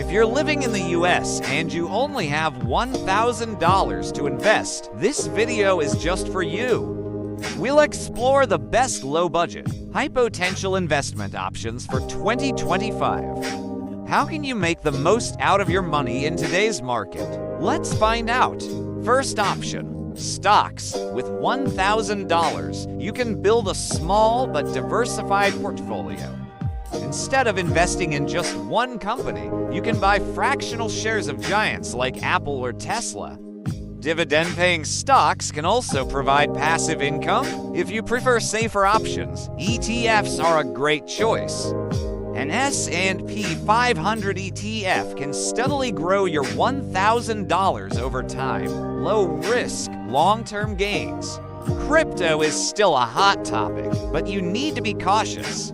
If you're living in the US and you only have $1,000 to invest, this video is just for you. We'll explore the best low-budget, high-potential investment options for 2025. How can you make the most out of your money in today's market? Let's find out. First option, stocks. With $1,000, you can build a small but diversified portfolio. Instead of investing in just one company, you can buy fractional shares of giants like Apple or Tesla. Dividend-paying stocks can also provide passive income. If you prefer safer options, ETFs are a great choice. An S&P 500 ETF can steadily grow your $1,000 over time. Low risk, long-term gains. Crypto is still a hot topic, but you need to be cautious.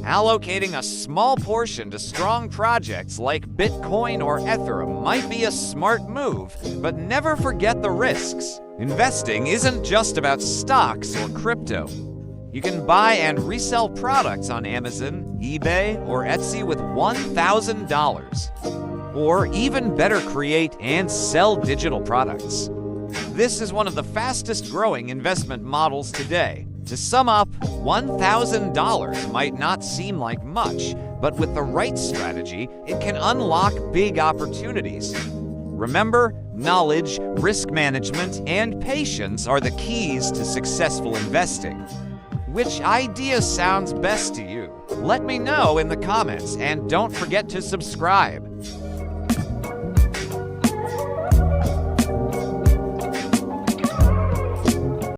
Allocating a small portion to strong projects like Bitcoin or Ethereum might be a smart move, but never forget the risks. Investing isn't just about stocks or crypto. You can buy and resell products on Amazon, eBay, or Etsy with $1,000. Or even better, create and sell digital products. This is one of the fastest growing investment models today. To sum up, $1,000 might not seem like much, but with the right strategy, it can unlock big opportunities. Remember, knowledge, risk management, and patience are the keys to successful investing. Which idea sounds best to you? Let me know in the comments, and don't forget to subscribe.